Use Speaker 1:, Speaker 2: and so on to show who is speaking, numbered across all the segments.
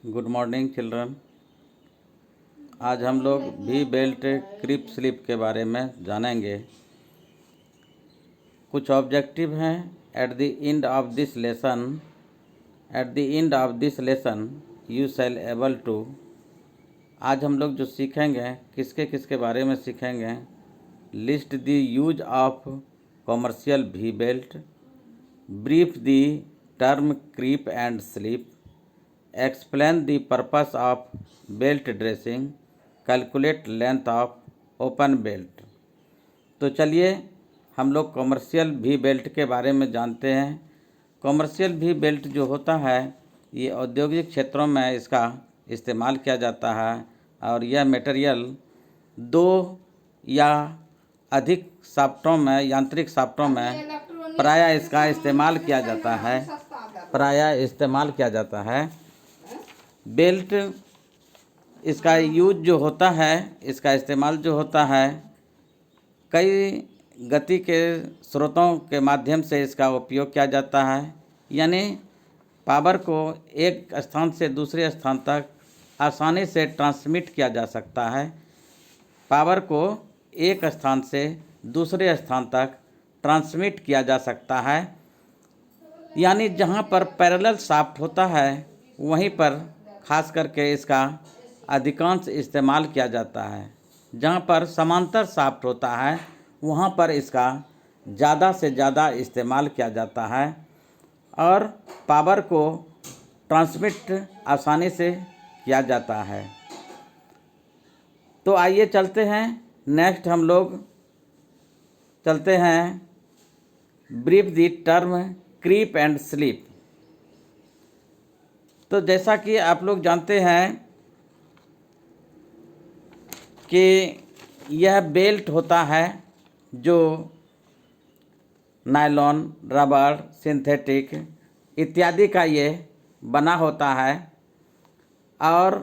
Speaker 1: Good morning children. आज हम लोग वी बेल्ट क्रीप स्लिप के बारे में जानेंगे। कुछ ऑब्जेक्टिव हैं at the end of this lesson you shall able to. आज हम लोग जो सीखेंगे किसके किसके बारे में सीखेंगे। List the use of commercial V belt, brief the term creep and slip, explain the purpose of belt dressing, calculate length of open belt. तो चलिए हम लोग कॉमर्शियल वी बेल्ट के बारे में जानते हैं। कॉमर्शियल वी बेल्ट जो होता है ये औद्योगिक क्षेत्रों में इसका इस्तेमाल किया जाता है और यह मटेरियल दो या अधिक शाफ्टों में, यांत्रिक शाफ्टों में प्रायः इसका इस्तेमाल किया जाता है। बेल्ट इसका यूज जो होता है, इसका इस्तेमाल जो होता है, कई गति के स्रोतों के माध्यम से इसका उपयोग किया जाता है। यानी पावर को एक स्थान से दूसरे स्थान तक आसानी से ट्रांसमिट किया जा सकता है। पावर को एक स्थान से दूसरे स्थान तक ट्रांसमिट किया जा सकता है। यानी जहाँ पर पैरेलल शाफ्ट होता है वहीं पर खास करके इसका अधिकांश इस्तेमाल किया जाता है। जहाँ पर समांतर शाफ्ट होता है वहाँ पर इसका ज़्यादा से ज़्यादा इस्तेमाल किया जाता है और पावर को ट्रांसमिट आसानी से किया जाता है। तो आइए चलते हैं, नेक्स्ट हम लोग चलते हैं brief the term creep and slip. तो जैसा कि आप लोग जानते हैं कि यह बेल्ट होता है जो नायलॉन, रबर, सिंथेटिक इत्यादि का ये बना होता है और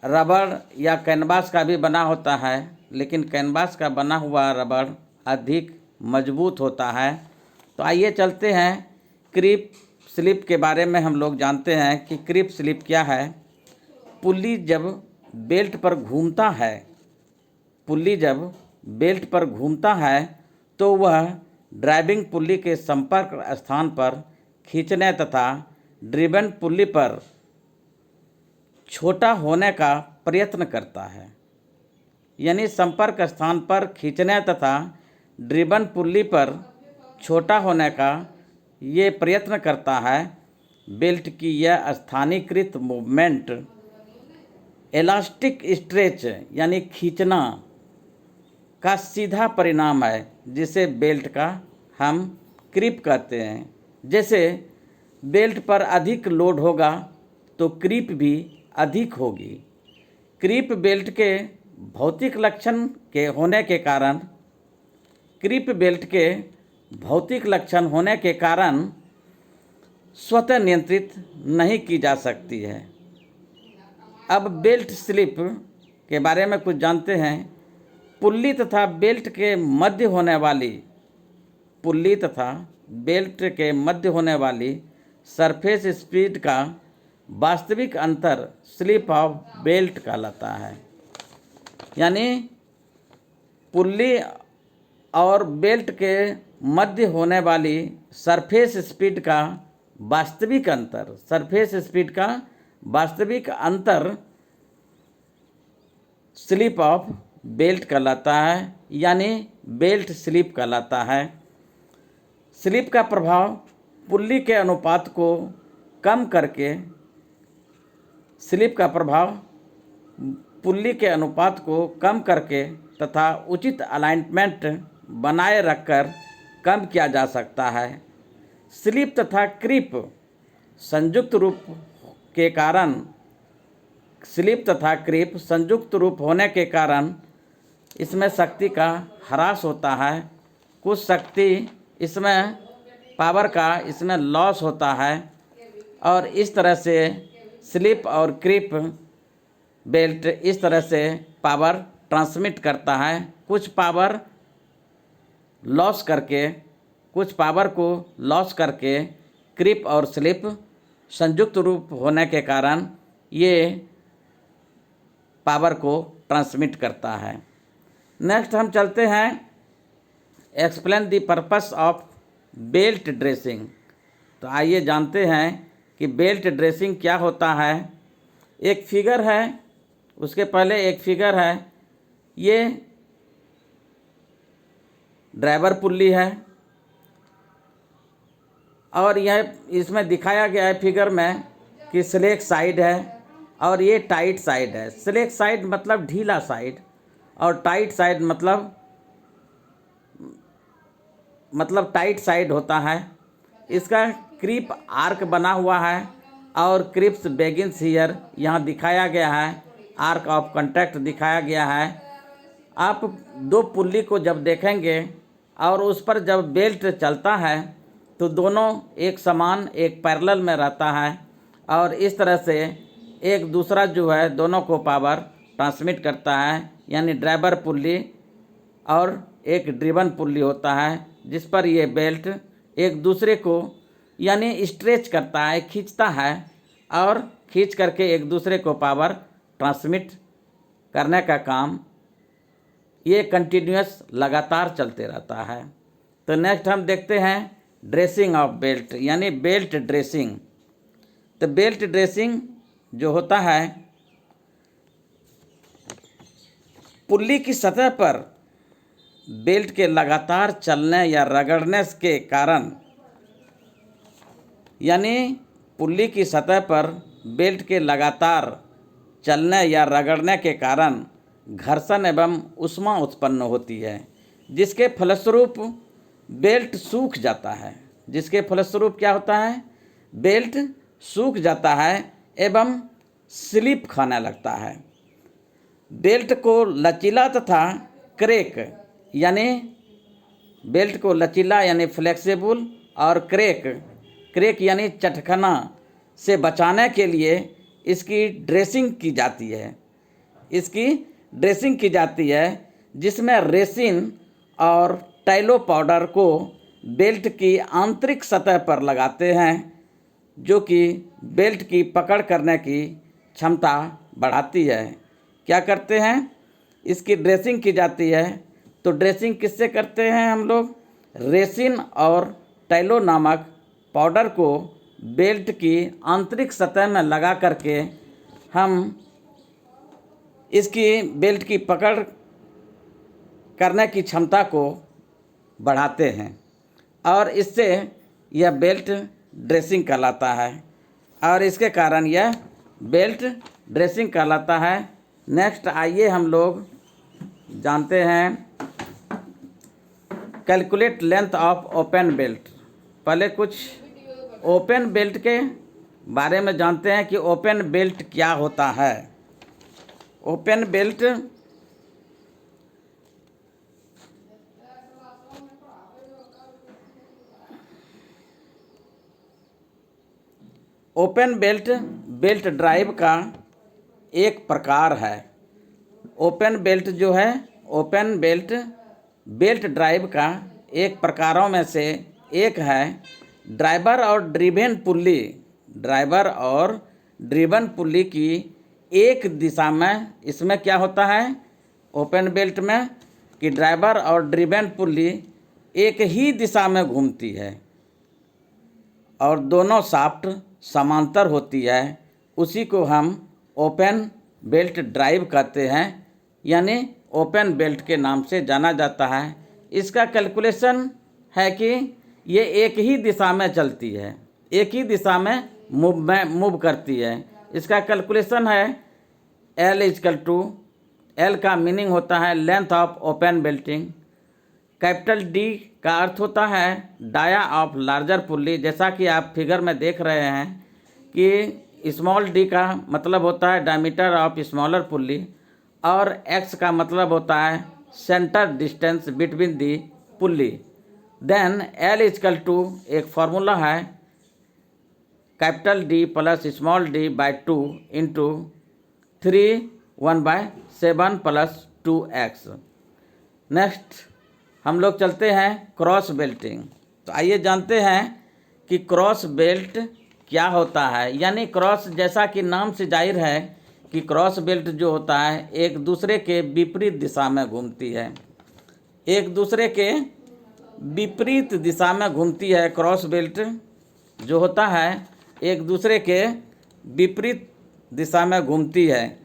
Speaker 1: रबर या कैनवास का भी बना होता है, लेकिन कैनवास का बना हुआ रबर अधिक मजबूत होता है। तो आइए चलते हैं क्रीप स्लिप के बारे में। हम लोग जानते हैं कि क्रीप स्लिप क्या है। पुल्ली जब बेल्ट पर घूमता है तो वह ड्राइविंग पुल्ली के संपर्क स्थान पर खींचने तथा ड्रिवन पुल्ली पर छोटा होने का प्रयत्न करता है। यानी संपर्क स्थान पर खींचने तथा ड्रिवन पुल्ली पर छोटा होने का ये प्रयत्न करता है। बेल्ट की यह स्थानीकृत मूवमेंट इलास्टिक स्ट्रेच यानी खींचना का सीधा परिणाम है, जिसे बेल्ट का हम क्रीप कहते हैं। जैसे बेल्ट पर अधिक लोड होगा तो क्रीप भी अधिक होगी। क्रीप बेल्ट के भौतिक लक्षण होने के कारण स्वतः नियंत्रित नहीं की जा सकती है। अब बेल्ट स्लिप के बारे में कुछ जानते हैं। पुल्ली तथा बेल्ट के मध्य होने वाली सरफेस स्पीड का वास्तविक अंतर स्लिप ऑफ बेल्ट कहलाता है। यानी पुल्ली और बेल्ट के मध्य होने वाली सरफेस स्पीड का वास्तविक अंतर स्लिप ऑफ बेल्ट कहलाता है, यानी बेल्ट स्लिप कहलाता है। स्लिप का प्रभाव पुल्ली के अनुपात को कम करके तथा उचित अलाइनमेंट बनाए रखकर कम किया जा सकता है। स्लिप तथा क्रीप संयुक्त रूप होने के कारण इसमें शक्ति का ह्रास होता है। कुछ शक्ति इसमें पावर का इसमें लॉस होता है और इस तरह से स्लिप और क्रीप बेल्ट इस तरह से पावर ट्रांसमिट करता है। कुछ पावर को लॉस करके क्रीप और स्लिप संयुक्त रूप होने के कारण ये पावर को ट्रांसमिट करता है। नेक्स्ट हम चलते हैं explain the purpose of belt dressing. तो आइए जानते हैं कि बेल्ट ड्रेसिंग क्या होता है। एक फिगर है, उसके पहले एक फिगर है, ये ड्राइवर पुल्ली है और यह इसमें दिखाया गया है फिगर में कि स्लेक साइड है और ये टाइट साइड है। स्लेक साइड मतलब ढीला साइड और टाइट साइड मतलब टाइट साइड होता है। इसका क्रीप आर्क बना हुआ है और क्रिप्स बेगिंस हियर यहाँ दिखाया गया है, आर्क ऑफ कंटैक्ट दिखाया गया है। आप दो पुल्ली को जब देखेंगे और उस पर जब बेल्ट चलता है तो दोनों एक समान एक पैरेलल में रहता है और इस तरह से एक दूसरा जो है दोनों को पावर ट्रांसमिट करता है। यानी ड्राइवर पुल्ली और एक ड्रिवन पुल्ली होता है जिस पर ये बेल्ट एक दूसरे को यानी स्ट्रेच करता है, खींचता है और खींच करके एक दूसरे को पावर ट्रांसमिट करने का काम ये कंटिन्यूअस लगातार चलते रहता है। तो नेक्स्ट हम देखते हैं ड्रेसिंग ऑफ बेल्ट यानी बेल्ट ड्रेसिंग। तो बेल्ट ड्रेसिंग जो होता है पुल्ली की सतह पर बेल्ट के लगातार चलने या रगड़ने के कारण, यानी पुल्ली की सतह पर बेल्ट के लगातार चलने या रगड़ने के कारण घर्षण एवं ऊष्मा उत्पन्न होती है जिसके फलस्वरूप बेल्ट सूख जाता है। जिसके फलस्वरूप क्या होता है, बेल्ट सूख जाता है एवं स्लिप खाने लगता है। बेल्ट को लचीला तथा क्रैक यानी बेल्ट को लचीला यानी फ्लेक्सिबल और क्रैक यानी चटखना से बचाने के लिए इसकी ड्रेसिंग की जाती है। इसकी ड्रेसिंग की जाती है जिसमें रेसिन और टैलो पाउडर को बेल्ट की आंतरिक सतह पर लगाते हैं जो कि बेल्ट की पकड़ करने की क्षमता बढ़ाती है। क्या करते हैं, इसकी ड्रेसिंग की जाती है। तो ड्रेसिंग किससे करते हैं हम लोग, रेसिन और टैलो नामक पाउडर को बेल्ट की आंतरिक सतह में लगा करके हम इसकी बेल्ट की पकड़ करने की क्षमता को बढ़ाते हैं और इससे यह बेल्ट ड्रेसिंग कहलाता है और इसके कारण यह बेल्ट ड्रेसिंग कहलाता है। नेक्स्ट आइए हम लोग जानते हैं calculate length of open belt. पहले कुछ ओपन बेल्ट के बारे में जानते हैं कि ओपन बेल्ट क्या होता है। ओपन बेल्ट बेल्ट ड्राइव का एक प्रकार है। ओपन बेल्ट जो है, ओपन बेल्ट ड्राइव का एक प्रकारों में से एक है। ड्राइवर और ड्रिवन पुल्ली की एक दिशा में, इसमें क्या होता है ओपन बेल्ट में कि ड्राइवर और ड्रिवन पुल्ली एक ही दिशा में घूमती है और दोनों शाफ्ट समांतर होती है। उसी को हम ओपन बेल्ट ड्राइव कहते हैं यानी ओपन बेल्ट के नाम से जाना जाता है। इसका कैलकुलेशन है कि ये एक ही दिशा में चलती है, एक ही दिशा में मूव करती है। इसका कैलकुलेशन है L का मीनिंग होता है length of open Belting. Capital D का अर्थ होता है डाया ऑफ लार्जर पुल्ली, जैसा कि आप फिगर में देख रहे हैं कि स्मॉल d का मतलब होता है डायमीटर ऑफ स्मॉलर पुल्ली और x का मतलब होता है centre distance between the pulley. Then L एक फार्मूला है capital D plus small d by 2 into 3 1/7 plus 2x। Next हम लोग चलते हैं क्रॉस बेल्टिंग। तो आइए जानते हैं कि क्रॉस बेल्ट क्या होता है, यानी क्रॉस, जैसा कि नाम से जाहिर है कि क्रॉस बेल्ट जो होता है एक दूसरे के विपरीत दिशा में घूमती है, एक दूसरे के विपरीत दिशा में घूमती है। क्रॉस बेल्ट जो होता है एक दूसरे के विपरीत दिशा में घूमती है।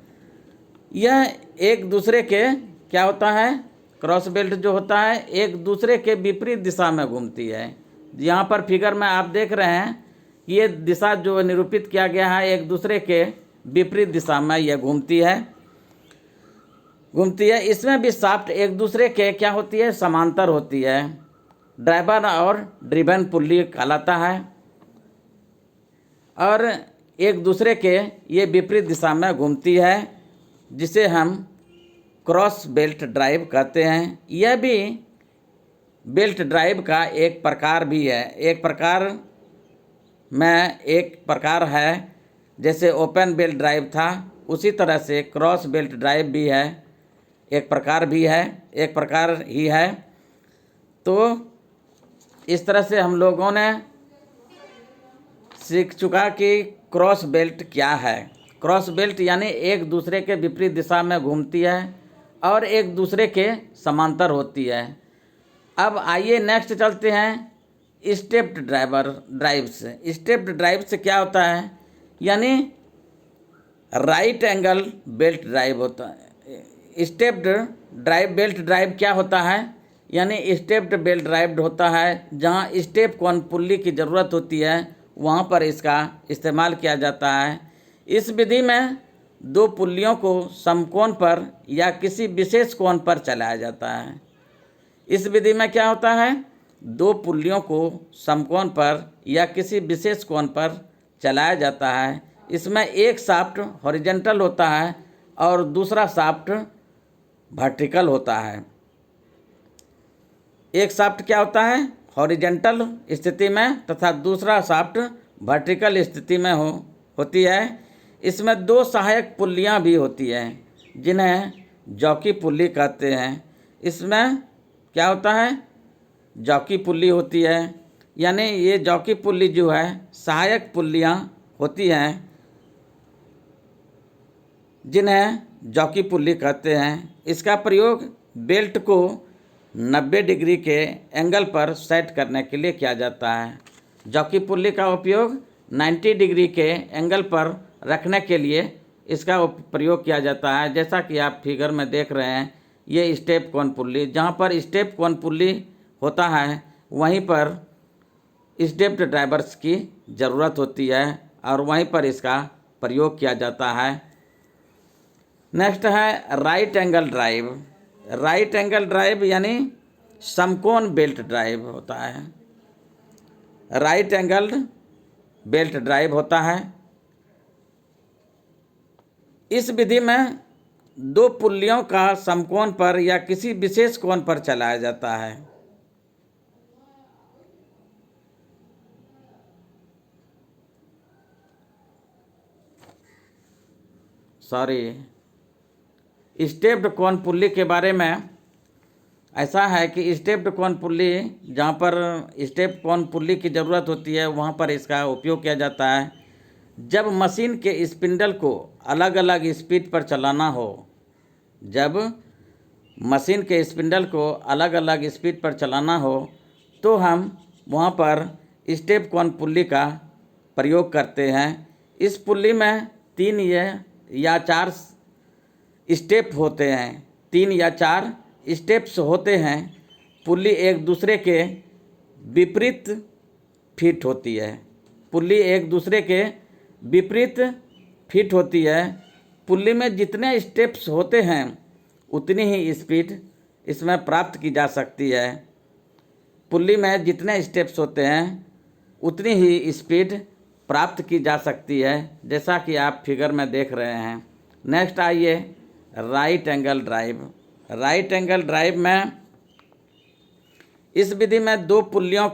Speaker 1: यह एक दूसरे के क्या होता है, क्रॉस बेल्ट जो होता है एक दूसरे के विपरीत दिशा में घूमती है। यहाँ पर फिगर में आप देख रहे हैं कि ये दिशा जो निरूपित किया गया है एक दूसरे के विपरीत दिशा में यह घूमती है। इसमें भी शाफ्ट एक दूसरे के क्या होती है, समांतर होती है। ड्राइवर और ड्रिवन पुल्ली कहलाता है और एक दूसरे के ये विपरीत दिशा में घूमती है, जिसे हम क्रॉस बेल्ट ड्राइव कहते हैं। यह भी बेल्ट ड्राइव का एक प्रकार भी है। एक प्रकार है, जैसे ओपन बेल्ट ड्राइव था उसी तरह से क्रॉस बेल्ट ड्राइव भी है, एक प्रकार ही है। तो इस तरह से हम लोगों ने सीख चुका कि क्रॉस बेल्ट क्या है। क्रॉस बेल्ट यानी एक दूसरे के विपरीत दिशा में घूमती है और एक दूसरे के समांतर होती है। अब आइए नेक्स्ट चलते हैं स्टेप्ड ड्राइव से। स्टेप्ड ड्राइव से क्या होता है, यानी राइट एंगल बेल्ट ड्राइव होता है। स्टेप्ड बेल्ट ड्राइव क्या होता है, यानी स्टेप्ड बेल्ट ड्राइव होता है जहां स्टेप कॉन पुल्ली की ज़रूरत होती है वहां पर इसका इस्तेमाल किया जाता है। इस विधि में दो पुल्लियों को समकोण पर या किसी विशेष कोण पर चलाया जाता है। इस विधि में क्या होता है, दो पुल्लियों को समकोण पर या किसी विशेष कोण पर चलाया जाता है। इसमें एक शाफ्ट हॉरिजॉन्टल होता है और दूसरा शाफ्ट वर्टिकल होता है। एक शाफ्ट क्या होता है, हॉरिजॉन्टल स्थिति में तथा दूसरा शाफ्ट वर्टिकल स्थिति में होती है। इसमें दो सहायक पुल्लियाँ भी होती हैं जिन्हें जॉकी पुल्ली कहते हैं। इसमें क्या होता है, जॉकी पुल्ली होती है, यानी ये जॉकी पुल्ली जो है सहायक पुल्लियाँ होती हैं जिन्हें जॉकी पुल्ली कहते हैं। इसका प्रयोग बेल्ट को 90 डिग्री के एंगल पर सेट करने के लिए किया जाता है। जॉकी पुल्ली का उपयोग 90 डिग्री के एंगल पर रखने के लिए इसका प्रयोग किया जाता है। जैसा कि आप फिगर में देख रहे हैं, ये स्टेप कॉन पुल्ली, जहाँ पर स्टेप कॉन पुल्ली होता है वहीं पर स्टेप्ड ड्राइवर्स की ज़रूरत होती है और वहीं पर इसका प्रयोग किया जाता है। नेक्स्ट है right angle drive. Right angle drive यानी समकोण बेल्ट ड्राइव होता है। राइट एंगल बेल्ट ड्राइव होता है। इस विधि में दो पुल्लियों का समकोण पर या किसी विशेष कोण पर चलाया जाता है। स्टेप्ड कॉन पुल्ली के बारे में ऐसा है कि स्टेप्ड कॉन पुल्ली, जहाँ पर स्टेप कॉन पुल्ली की ज़रूरत होती है वहाँ पर इसका उपयोग किया जाता है जब मशीन के स्पिंडल को अलग अलग स्पीड पर चलाना हो। जब मशीन के स्पिंडल को अलग अलग स्पीड पर चलाना हो तो हम वहाँ पर स्टेप कॉन पुल्ली का प्रयोग करते हैं। इस पुल्ली में 3 या 4 स्टेप होते हैं, 3 या 4 स्टेप्स होते हैं। पुल्ली एक दूसरे के विपरीत फिट होती है। पुल्ली एक दूसरे के विपरीत फिट होती है। पुल्ली में जितने स्टेप्स होते हैं उतनी ही स्पीड इसमें प्राप्त की जा सकती है। पुल्ली में जितने स्टेप्स होते हैं उतनी ही स्पीड प्राप्त की जा सकती है, जैसा कि आप फिगर में देख रहे हैं। नेक्स्ट आइए right angle drive. Right angle drive में इस विधि में दो पुल्लियों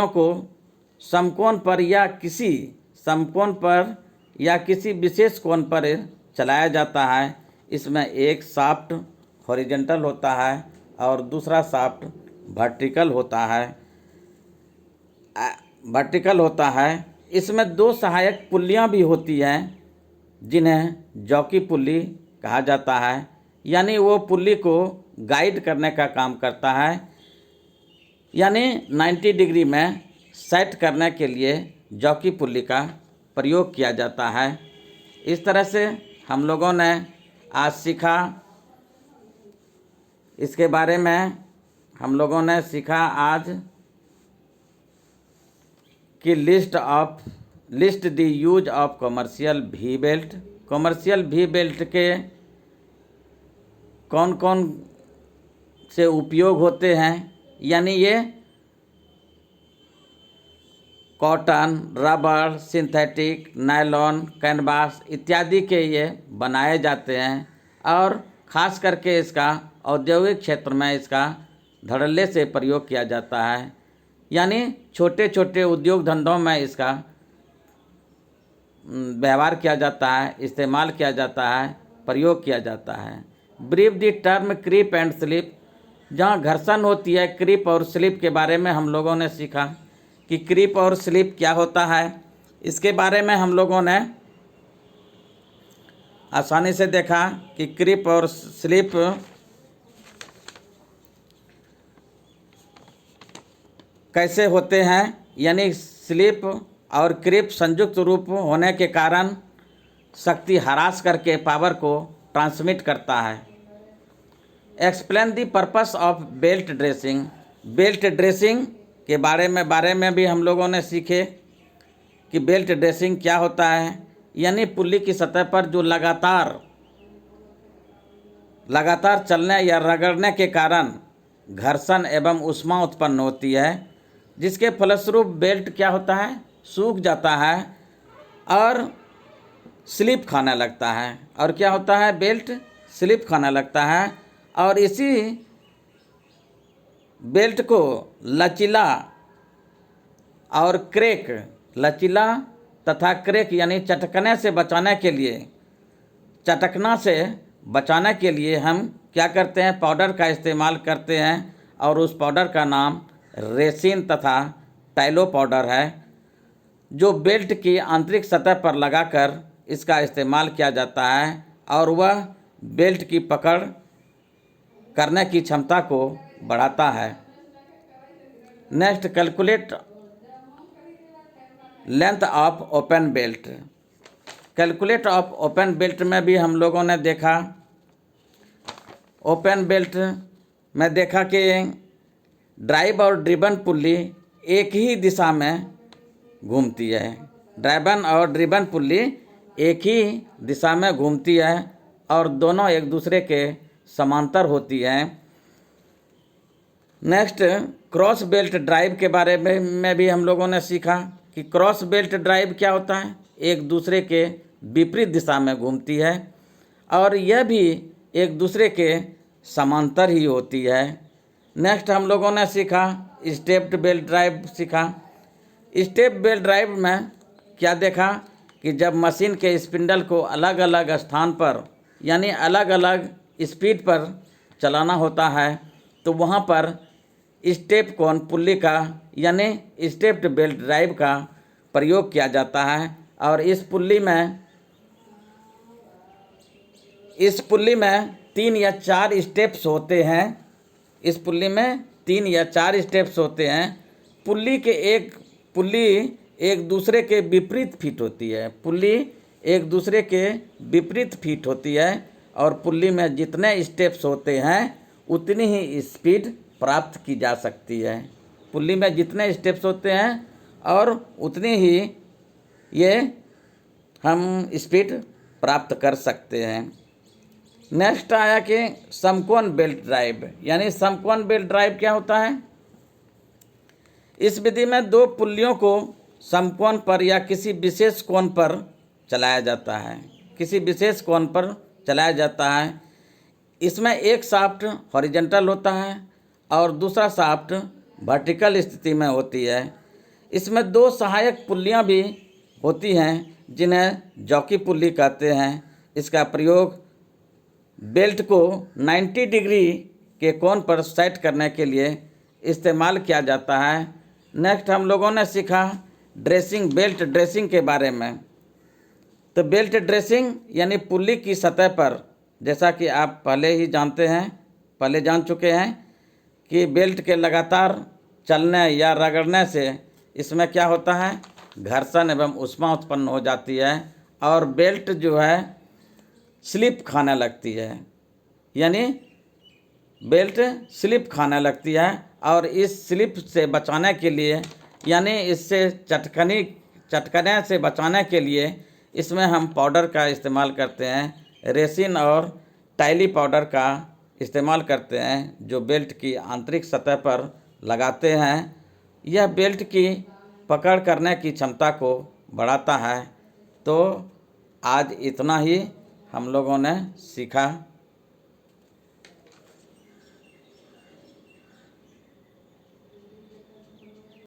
Speaker 1: को समकोण पर या किसी विशेष कोण पर चलाया जाता है। इसमें एक शाफ्ट हॉरिजॉन्टल होता है और दूसरा शाफ्ट वर्टिकल होता है। वर्टिकल होता है। इसमें 2 सहायक पुल्लियाँ भी होती हैं जिन्हें जॉकी पुल्ली कहा जाता है, यानी वो पुल्ली को गाइड करने का काम करता है, यानी 90 डिग्री में सेट करने के लिए जॉकी पुल्ली का प्रयोग किया जाता है। इस तरह से हम लोगों ने आज सीखा, इसके बारे में हम लोगों ने सीखा आज कि list the use of commercial we belt. Commercial we belt के कौन कौन से उपयोग होते हैं, यानी ये cotton, rubber, synthetic, nylon, canvas इत्यादि के ये बनाए जाते हैं और ख़ास करके इसका औद्योगिक क्षेत्र में इसका धड़ल्ले से प्रयोग किया जाता है, यानी छोटे छोटे उद्योग धंधों में इसका व्यवहार किया जाता है, इस्तेमाल किया जाता है, प्रयोग किया जाता है। Brief the term creep and slip. जहाँ घर्षण होती है, क्रीप और स्लिप के बारे में हम लोगों ने सीखा कि क्रीप और स्लिप क्या होता है। इसके बारे में हम लोगों ने आसानी से देखा कि क्रीप और स्लिप कैसे होते हैं, यानी स्लिप और क्रीप संयुक्त रूप होने के कारण शक्ति ह्रास करके पावर को ट्रांसमिट करता है। Explain the purpose of belt dressing. Belt dressing के बारे में भी हम लोगों ने सीखे कि बेल्ट ड्रेसिंग क्या होता है, यानी पुल्ली की सतह पर जो लगातार चलने या रगड़ने के कारण घर्षण एवं ऊष्मा उत्पन्न होती है, जिसके फलस्वरूप बेल्ट क्या होता है, सूख जाता है और स्लिप खाने लगता है। और क्या होता है, बेल्ट स्लिप खाने लगता है और इसी बेल्ट को लचीला और क्रैक, लचीला तथा क्रैक यानी चटकने से बचाने के लिए, चटकना से बचाने के लिए हम क्या करते हैं, पाउडर का इस्तेमाल करते हैं और उस पाउडर का नाम रेसिन तथा टाइलो पाउडर है, जो बेल्ट की आंतरिक सतह पर लगाकर इसका इस्तेमाल किया जाता है और वह बेल्ट की पकड़ करने की क्षमता को बढ़ाता है। Next, calculate length of open belt. Calculate of open belt में भी हम लोगों ने देखा, ओपन बेल्ट में देखा कि ड्राइव और ड्रिबन पुल्ली एक ही दिशा में घूमती है। ड्राइवन और ड्रिबन पुल्ली एक ही दिशा में घूमती है और दोनों एक दूसरे के समांतर होती हैं। नेक्स्ट, क्रॉस बेल्ट ड्राइव के बारे में भी हम लोगों ने सीखा कि क्रॉस बेल्ट ड्राइव क्या होता है, एक दूसरे के विपरीत दिशा में घूमती है और यह भी एक दूसरे के समांतर ही होती है। नेक्स्ट हम लोगों ने सीखा स्टेप्ड बेल्ट ड्राइव सीखा। स्टेप बेल्ट ड्राइव में क्या देखा कि जब मशीन के स्पिंडल को अलग अलग स्थान पर यानी अलग अलग स्पीड पर चलाना होता है तो वहाँ पर स्टेप कोन पुल्ली का यानी स्टेप्ड बेल्ट ड्राइव का प्रयोग किया जाता है और इस पुल्ली में 3 या 4 स्टेप्स होते हैं। इस पुल्ली में 3 या 4 स्टेप्स होते हैं। पुल्ली एक दूसरे के विपरीत फिट होती है। पुल्ली एक दूसरे के विपरीत फिट होती है और पुल्ली में जितने स्टेप्स होते हैं उतनी ही स्पीड प्राप्त की जा सकती है। पुल्ली में जितने स्टेप्स होते हैं और उतनी ही ये हम स्पीड प्राप्त कर सकते हैं। नेक्स्ट आया कि समकोण बेल्ट ड्राइव, यानी समकोण बेल्ट ड्राइव क्या होता है। इस विधि में 2 पुल्लियों को समकोण पर या किसी विशेष कोण पर चलाया जाता है। किसी विशेष कोण पर चलाया जाता है। इसमें एक शाफ्ट हॉरिजॉन्टल होता है और दूसरा शाफ्ट वर्टिकल स्थिति में होती है। इसमें 2 सहायक पुल्लियाँ भी होती हैं जिन्हें जॉकी पुल्ली कहते हैं। इसका प्रयोग बेल्ट को 90 डिग्री के कोण पर सेट करने के लिए इस्तेमाल किया जाता है। नेक्स्ट हम लोगों ने सीखा ड्रेसिंग, बेल्ट ड्रेसिंग के बारे में। तो बेल्ट ड्रेसिंग यानी पुल्ली की सतह पर, जैसा कि आप पहले ही जानते हैं, पहले जान चुके हैं कि बेल्ट के लगातार चलने या रगड़ने से इसमें क्या होता है, घर्षण एवं ऊष्मा उत्पन्न हो जाती है और बेल्ट जो है स्लिप खाने लगती है, यानी बेल्ट स्लिप खाने लगती है। और इस स्लिप से बचाने के लिए, यानी इससे चटकने से बचाने के लिए इसमें हम पाउडर का इस्तेमाल करते हैं, रेसिन और टाइली पाउडर का इस्तेमाल करते हैं, जो बेल्ट की आंतरिक सतह पर लगाते हैं। यह बेल्ट की पकड़ करने की क्षमता को बढ़ाता है। तो आज इतना ही हम लोगों ने सीखा।